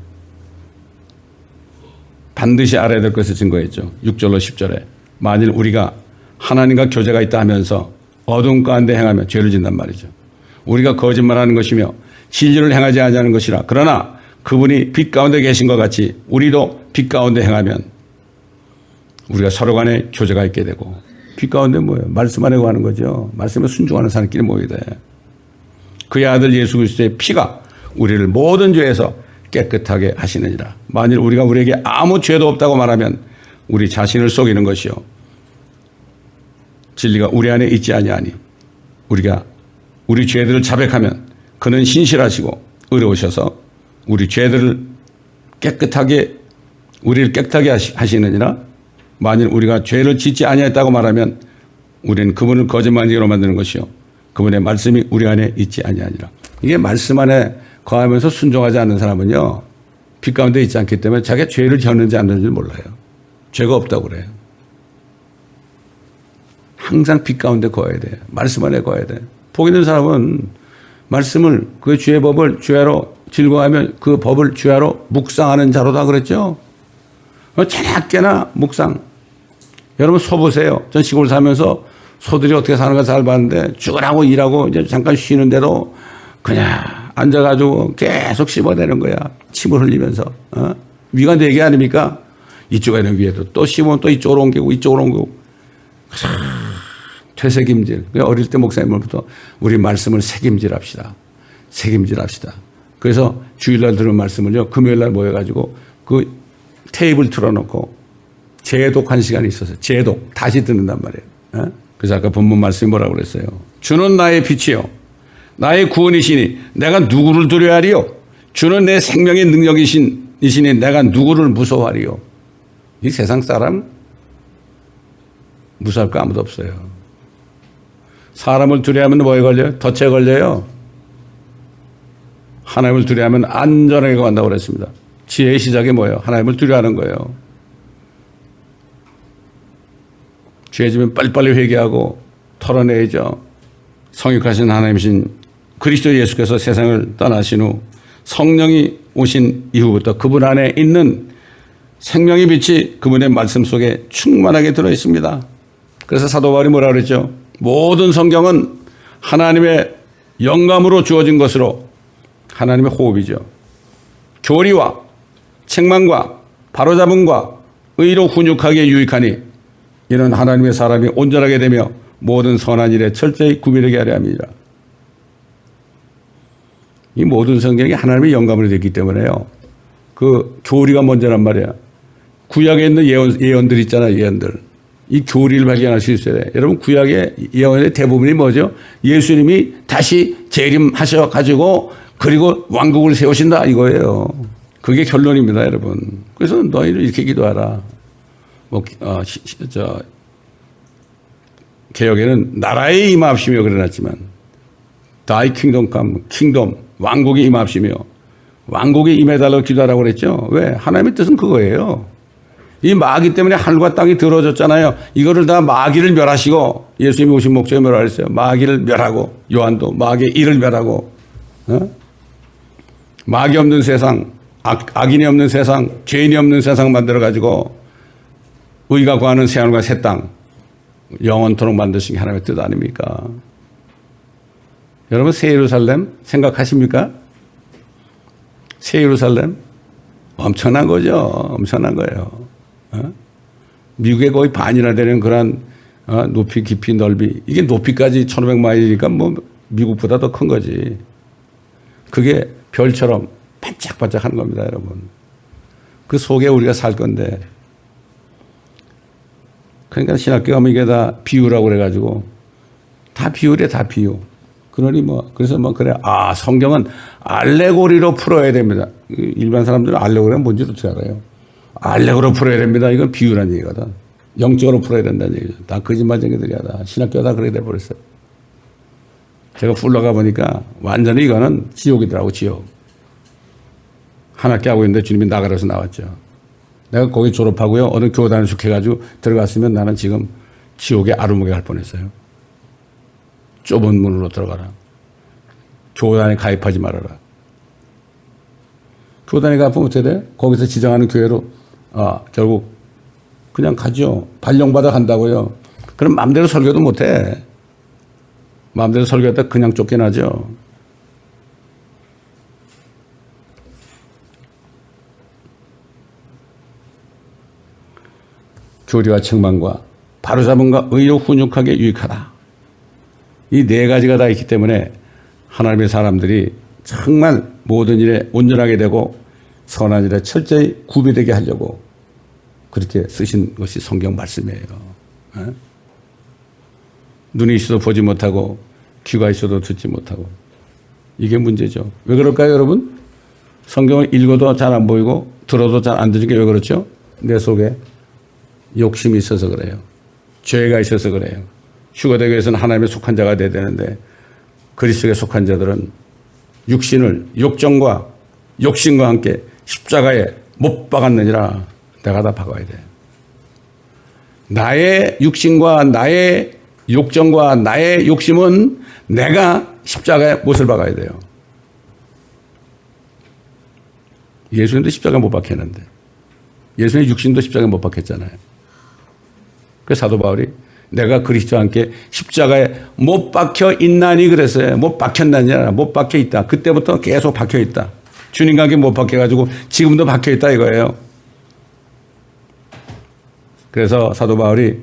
반드시 알아야 될 것을 증거했죠. 6절로 10절에 만일 우리가 하나님과 교제가 있다 하면서 어두운 가운데 행하며 죄를 짓는단 말이죠. 우리가 거짓말하는 것이며 진리를 행하지 아니하는 것이라. 그러나 그분이 빛 가운데 계신 것 같이 우리도 빛 가운데 행하면 우리가 서로 간에 교제가 있게 되고. 빛 가운데 뭐예요? 말씀 안에 거하는 거죠. 말씀에 순종하는 사람끼리 모여야 돼. 그의 아들 예수 그리스도의 피가 우리를 모든 죄에서 깨끗하게 하시느니라. 만일 우리가 우리에게 아무 죄도 없다고 말하면 우리 자신을 속이는 것이요 진리가 우리 안에 있지 아니하니 우리가 우리 죄들을 자백하면 그는 신실하시고 의로우셔서 우리 죄들을 우리를 깨끗하게 하시느니라. 만일 우리가 죄를 짓지 아니했다고 말하면 우리는 그분을 거짓말쟁이로 만드는 것이요 그분의 말씀이 우리 안에 있지 아니하니라. 이게 말씀 안에 거하면서 순종하지 않는 사람은요, 빛 가운데 있지 않기 때문에 자기가 죄를 지었는지 안 했는지 몰라요. 죄가 없다고 그래요. 항상 빛 가운데 거해야 돼. 말씀 안에 거해야 돼. 복 있는 사람은 말씀을, 그 주의 법을 주야로 즐거워하며 그 법을 주야로 묵상하는 자로다 그랬죠. 자나깨나 묵상. 여러분 소 보세요. 전 시골 살면서 소들이 어떻게 사는가 잘 봤는데 죽으라고 일하고 이제 잠깐 쉬는데도 그냥 앉아가지고 계속 씹어대는 거야. 침을 흘리면서. 위가 4개 아닙니까? 이쪽에는 위에도 또 씹으면 또 이쪽으로 옮기고 이쪽으로 옮기고. 되새김질. 어릴 때 목사님으로부터 우리 말씀을 새김질합시다. 새김질합시다. 그래서 주일날 들은 말씀을요, 금요일날 모여가지고 그 테이블 틀어놓고 재독한 시간이 있어서 재독 다시 듣는단 말이에요. 그래서 아까 본문 말씀이 뭐라고 그랬어요? 주는 나의 빛이요 나의 구원이시니 내가 누구를 두려워하리요? 주는 내 생명의 능력이시니 내가 누구를 무서워하리요? 이 세상 사람 무서울 거 아무도 없어요. 사람을 두려워하면 뭐에 걸려요? 덫에 걸려요. 하나님을 두려워하면 안전하게 간다고 그랬습니다. 지혜의 시작이 뭐예요? 하나님을 두려워하는 거예요. 죄 지면 빨리빨리 회개하고 털어내야죠. 성육하신 하나님이신 그리스도 예수께서 세상을 떠나신 후 성령이 오신 이후부터 그분 안에 있는 생명의 빛이 그분의 말씀 속에 충만하게 들어있습니다. 그래서 사도 바울이 뭐라 그랬죠? 모든 성경은 하나님의 영감으로 주어진 것으로 하나님의 호흡이죠. 교리와 책망과 바로잡음과 의로 훈육하기에 유익하니 이는 하나님의 사람이 온전하게 되며 모든 선한 일에 철저히 구별하게 하려 함이라. 이 모든 성경이 하나님의 영감으로 되기 때문에요. 그 교리가 먼저란 말이야. 구약에 있는 예언들 있잖아요. 예언들. 이 교리를 발견할 수 있어야 돼. 여러분 구약의 예언의 대부분이 뭐죠? 예수님이 다시 재림하셔가지고 그리고 왕국을 세우신다 이거예요. 그게 결론입니다, 여러분. 그래서 너희는 이렇게 기도하라. 개혁에는 나라의 임하옵시며 그래놨지만 Thy kingdom come, kingdom, 왕국이 임하옵시며 왕국이 임해달라고 기도하라고 그랬죠. 왜? 하나님의 뜻은 그거예요. 이 마귀 때문에 하늘과 땅이 더러워졌잖아요. 이거를 다 마귀를 멸하시고 예수님이 오신 목적에 뭐라 그랬어요? 마귀를 멸하고 요한도 마귀의 일을 멸하고 마귀 없는 세상, 악인이 없는 세상, 죄인이 없는 세상 만들어가지고 의가 구하는 새하늘과 새 땅 영원토록 만드신 게 하나님의 뜻 아닙니까? 여러분 새 예루살렘 생각하십니까? 새 예루살렘 엄청난 거죠. 엄청난 거예요. 미국의 거의 반이나 되는 그런 높이, 깊이, 넓이 이게 높이까지 1500마일이니까 뭐 미국보다 더 큰 거지. 그게 별처럼 반짝반짝하는 겁니다, 여러분. 그 속에 우리가 살 건데. 그러니까 신학교 가면 이게 다 비유라고 그래가지고 다 비유래, 다 비유. 그러니 그래서 그래. 성경은 알레고리로 풀어야 됩니다. 일반 사람들은 알레고리가 뭔지 어떻게 알아요? 알레고리로 풀어야 됩니다. 이건 비유란 얘기거든. 영적으로 풀어야 된다는 얘기죠. 다 거짓말쟁이들이야. 다 신학교가 다 그렇게 돼버렸어요. 제가 풀러가 보니까 완전히 이거는 지옥이더라고, 지옥. 한 학기 하고 있는데 주님이 나가라서 나왔죠. 내가 거기 졸업하고요. 어느 교단에 속해가지고 들어갔으면 나는 지금 지옥에 아루무게 갈 뻔했어요. 좁은 문으로 들어가라. 교단에 가입하지 말아라. 교단에 가입하면 어떻게 돼? 거기서 지정하는 교회로 결국 그냥 가죠. 발령받아 간다고요. 그럼 마음대로 설교도 못해. 마음대로 설교했다 그냥 쫓겨나죠. 교리와 책망과 바로잡음과 의로 훈육하게 유익하다. 이 4가지가 다 있기 때문에 하나님의 사람들이 정말 모든 일에 온전하게 되고 선한 일에 철저히 구비되게 하려고 그렇게 쓰신 것이 성경 말씀이에요. 눈이 있어도 보지 못하고 귀가 있어도 듣지 못하고 이게 문제죠. 왜 그럴까요, 여러분? 성경을 읽어도 잘 안 보이고 들어도 잘 안 들리게 왜 그렇죠? 내 속에 욕심이 있어서 그래요. 죄가 있어서 그래요. 휴거되기 위해서는 하나님의 속한 자가 돼야 되는데 그리스도에 속한 자들은 육신을 욕정과 욕심과 함께 십자가에 못 박았느니라. 내가 다 박아야 돼. 나의 육신과 나의 욕정과 나의 욕심은 내가 십자가에 못을 박아야 돼요. 예수님도 십자가에 못 박혔는데, 예수님의 육신도 십자가에 못 박혔잖아요. 그래서 사도 바울이 내가 그리스도와 함께 십자가에 못 박혀 있나니 그랬어요. 못 박혔나니 아니라 못 박혀 있다. 그때부터 계속 박혀 있다. 주님과 함께 못 박혀가지고 지금도 박혀 있다 이거예요. 그래서 사도 바울이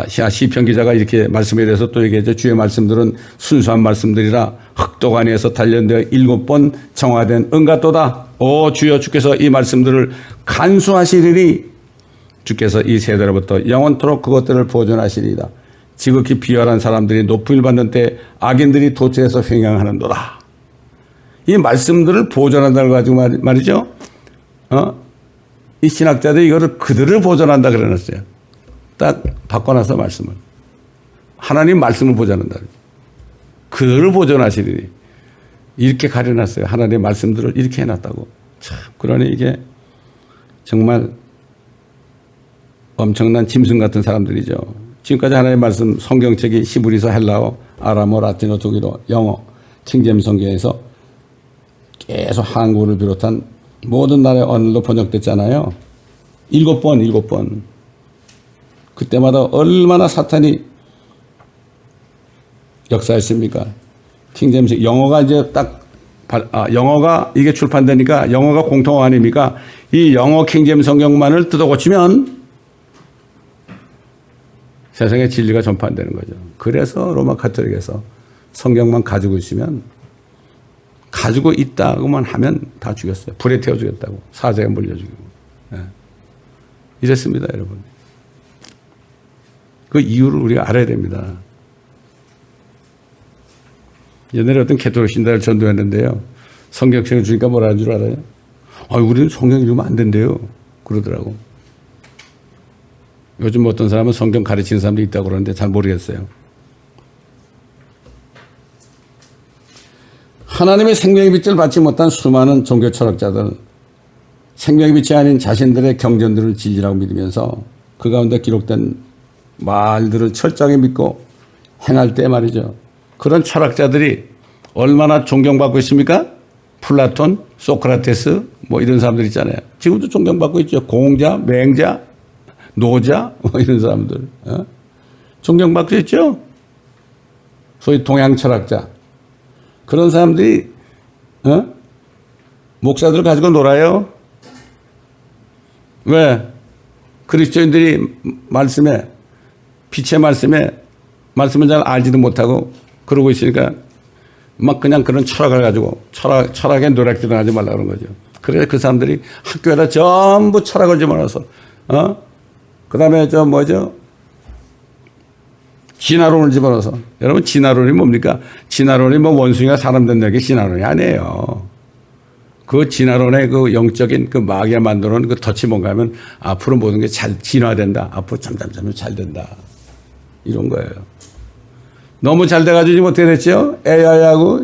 시편 기자가 이렇게 말씀에 대해서 또 얘기했죠. 주의 말씀들은 순수한 말씀들이라 흑도가니에서 단련되어 7번 정화된 은같도다. 오 주여, 주께서 이 말씀들을 간수하시리니 주께서 이 세대로부터 영원토록 그것들을 보존하시리이다. 지극히 비열한 사람들이 높음을 받는 때 악인들이 도처에서 횡행하는도다. 이 말씀들을 보존한다는 걸 가지고 말이죠. 이 신학자들이 이거를 그들을 보존한다 그래놨어요. 딱 바꿔놔서 말씀을. 하나님 말씀을 보존한다. 그들을 보존하시리니. 이렇게 가려놨어요. 하나님의 말씀들을 이렇게 해놨다고. 참, 그러니 이게 정말 엄청난 짐승 같은 사람들이죠. 지금까지 하나님의 말씀 성경책이 히브리서, 헬라어, 아람어, 라틴어, 독일어, 영어, 킹제임스 성경에서 계속 한국어를 비롯한 모든 나라의 언어로 번역됐잖아요. 7번. 그때마다 얼마나 사탄이 역사했습니까? 킹제임스, 영어가 이제 영어가 이게 출판되니까 영어가 공통어 아닙니까? 이 영어 킹제임스 성경만을 뜯어 고치면 세상의 진리가 전파되는 거죠. 그래서 로마 가톨릭에서 성경만 가지고 있으면, 가지고 있다고만 하면 다 죽였어요. 불에 태워 죽였다고. 사자에 물려 죽이고. 이랬습니다, 여러분. 그 이유를 우리가 알아야 됩니다. 옛날에 어떤 개토릭 신자를 전도했는데요. 성경책을 주니까 뭐라 하는 줄 알아요? 우리는 성경 읽으면 안 된대요. 그러더라고. 요즘 어떤 사람은 성경 가르치는 사람도 있다고 그러는데 잘 모르겠어요. 하나님의 생명의 빛을 받지 못한 수많은 종교 철학자들은 생명의 빛이 아닌 자신들의 경전들을 진리라고 믿으면서 그 가운데 기록된 말들을 철저하게 믿고 행할 때 말이죠. 그런 철학자들이 얼마나 존경받고 있습니까? 플라톤, 소크라테스 뭐 이런 사람들 있잖아요. 지금도 존경받고 있죠. 공자, 맹자, 노자 뭐 이런 사람들 존경받고 있죠. 소위 동양 철학자. 그런 사람들이 목사들을 가지고 놀아요. 왜? 그리스도인들이 말씀에, 빛의 말씀을 잘 알지도 못하고 그러고 있으니까 막 그냥 그런 철학을 가지고 철학의 노략질을 하지 말라 그런 거죠. 그래서 그 사람들이 학교에다 전부 철학을 집어넣어서 그 다음에 진화론을 집어넣어서. 여러분, 진화론이 뭡니까? 진화론이 뭐 원숭이가 사람 된다는 게 진화론이 아니에요. 그 진화론의 그 영적인 그 마귀가 만들어 놓은 그 덫이 뭔가 하면 앞으로 모든 게 잘 진화된다. 앞으로 점점 잘 된다. 이런 거예요. 너무 잘 돼가지고 지금 어떻게 됐죠? AI하고,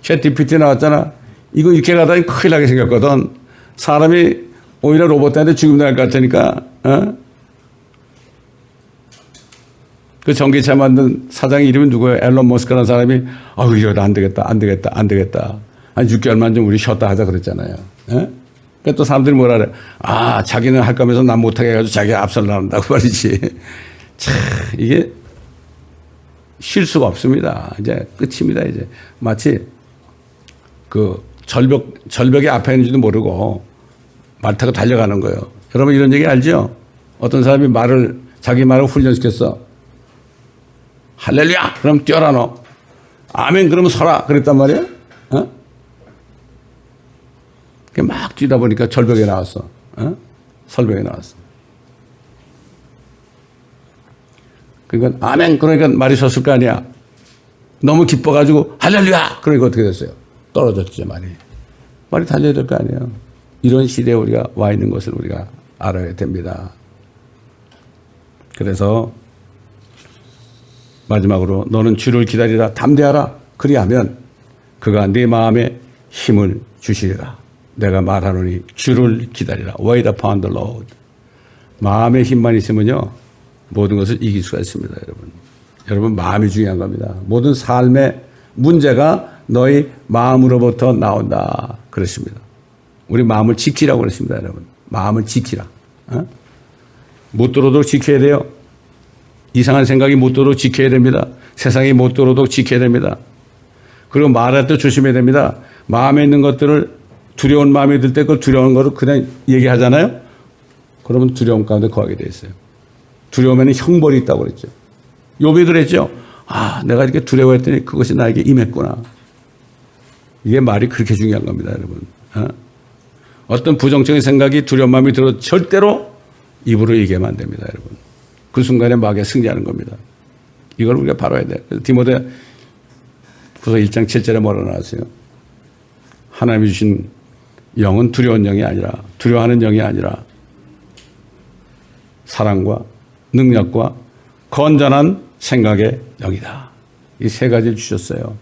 챗 GPT 나왔잖아. 이거 이렇게 가다니 큰일 나게 생겼거든. 사람이 오히려 로봇한테 죽음 날 것 같으니까, 그 전기차 만든 사장 이름이 누구예요? 앨런 머스크라는 사람이, 이거 안 되겠다. 한 6개월만 좀 우리 쉬었다 하자 그랬잖아요. 그러니까 또 사람들이 뭐라 그래. 자기는 할 거면서 난 못하게 해가지고 자기가 앞설 나온다고 말이지. 참, 이게 쉴 수가 없습니다. 이제 끝입니다, 이제. 마치 그 절벽이 앞에 있는지도 모르고 말 타고 달려가는 거예요. 여러분 이런 얘기 알죠? 어떤 사람이 자기 말을 훈련시켰어. 할렐루야! 그럼 뛰어라 너. 아멘! 그러면 서라. 그랬단 말이에요. 막 뛰다 보니까 절벽에 나왔어. 설벽에 나왔어. 그러니까 아멘! 그러니까 말이 섰을 거 아니야. 너무 기뻐가지고 할렐루야! 그러니까 어떻게 됐어요? 떨어졌죠, 말이 달려야 될 거 아니에요. 이런 시대에 우리가 와 있는 것을 우리가 알아야 됩니다. 그래서 마지막으로 너는 주를 기다리라 담대하라. 그리하면 그가 네 마음에 힘을 주시리라. 내가 말하노니 주를 기다리라. Wait upon the Lord. 마음의 힘만 있으면요 모든 것을 이길 수가 있습니다. 여러분 마음이 중요한 겁니다. 모든 삶의 문제가 너희 마음으로부터 나온다 그랬습니다. 우리 마음을 지키라고 그랬습니다. 여러분 마음을 지키라. 못 들어도 지켜야 돼요. 이상한 생각이 못 들어도 지켜야 됩니다. 세상이 못 들어도 지켜야 됩니다. 그리고 말할 때 조심해야 됩니다. 마음에 있는 것들을 두려운 마음이 들 때 그 두려운 것을 그냥 얘기하잖아요. 그러면 두려움 가운데 거하게 돼 있어요. 두려움에는 형벌이 있다고 그랬죠. 욥이 그랬죠. 아, 내가 이렇게 두려워했더니 그것이 나에게 임했구나. 이게 말이 그렇게 중요한 겁니다, 여러분. 어떤 부정적인 생각이 두려운 마음이 들어도 절대로 입으로 얘기하면 안 됩니다, 여러분. 그 순간에 마귀가 승리하는 겁니다. 이걸 우리가 바로 해야 돼요. 디모데 후서 1장 7절에 뭐라 나왔어요? 하나님이 주신 영은 두려운 영이 아니라, 두려워하는 영이 아니라 사랑과 능력과 건전한 생각의 영이다. 이 세 가지를 주셨어요.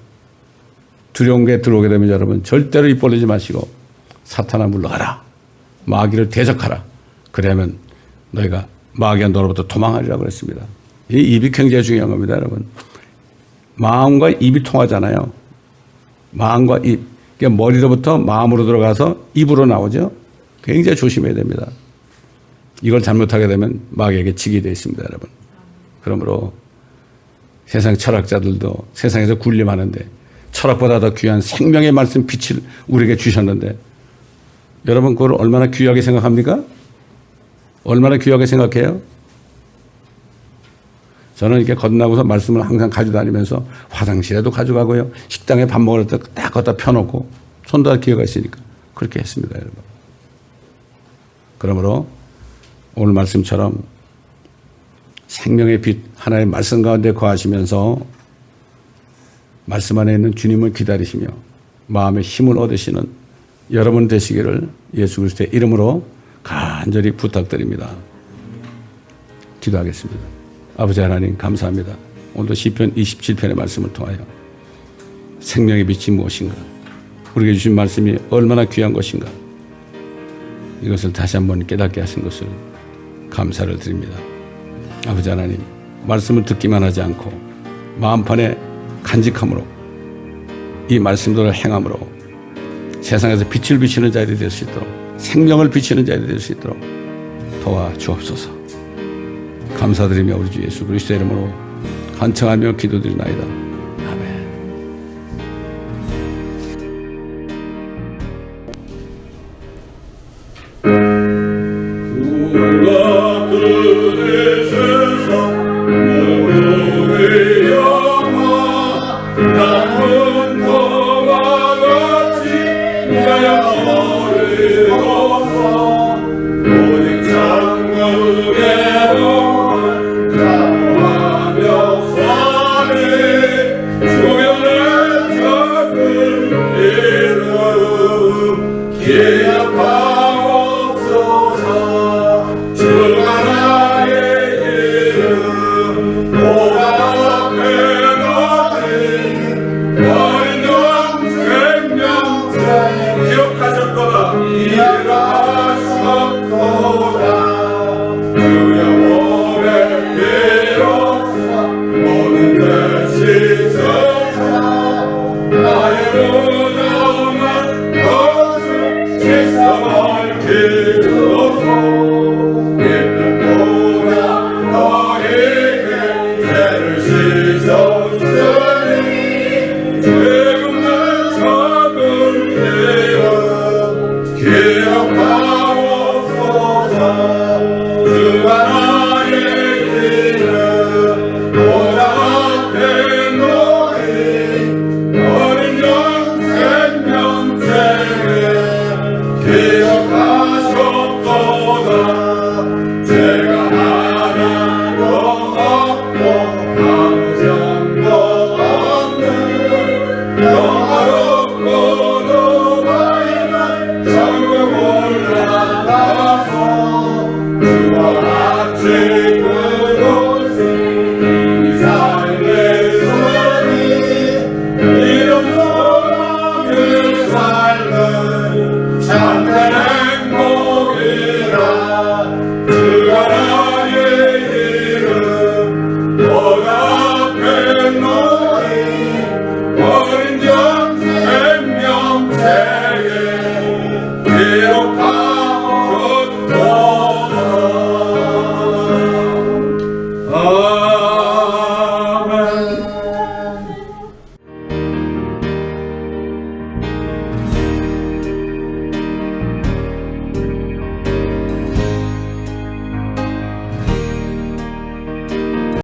두려운 게 들어오게 되면 여러분 절대로 입 벌리지 마시고 사탄아 물러가라. 마귀를 대적하라. 그러면 너희가 마귀가 너로부터 도망하리라고 그랬습니다. 이 입이 굉장히 중요한 겁니다, 여러분. 마음과 입이 통하잖아요. 마음과 입. 그러니까 머리로부터 마음으로 들어가서 입으로 나오죠. 굉장히 조심해야 됩니다. 이걸 잘못하게 되면 마귀에게 지게 되어 있습니다, 여러분. 그러므로 세상 철학자들도 세상에서 군림하는데 철학보다 더 귀한 생명의 말씀 빛을 우리에게 주셨는데 여러분 그걸 얼마나 귀하게 생각합니까? 얼마나 귀하게 생각해요? 저는 이렇게 건너고서 말씀을 항상 가지고 다니면서 화장실에도 가져가고요. 식당에 밥 먹을 때 딱 갖다 펴놓고 손도 할 기회가 있으니까 그렇게 했습니다, 여러분. 그러므로 오늘 말씀처럼 생명의 빛 하나의 말씀 가운데 거하시면서 말씀 안에 있는 주님을 기다리시며 마음의 힘을 얻으시는 여러분 되시기를 예수 그리스도의 이름으로 간절히 부탁드립니다. 기도하겠습니다. 아버지 하나님 감사합니다. 오늘도 시편 27편의 말씀을 통하여 생명의 빛이 무엇인가, 우리에게 주신 말씀이 얼마나 귀한 것인가, 이것을 다시 한번 깨닫게 하신 것을 감사를 드립니다. 아버지 하나님, 말씀을 듣기만 하지 않고 마음판에 간직함으로 이 말씀들을 행함으로 세상에서 빛을 비치는 자들이 될 수 있도록, 생명을 비치는 자들이 될 수 있도록 도와주옵소서. 감사드리며 우리 주 예수 그리스도의 이름으로 간청하며 기도드리나이다. 아멘. 구원과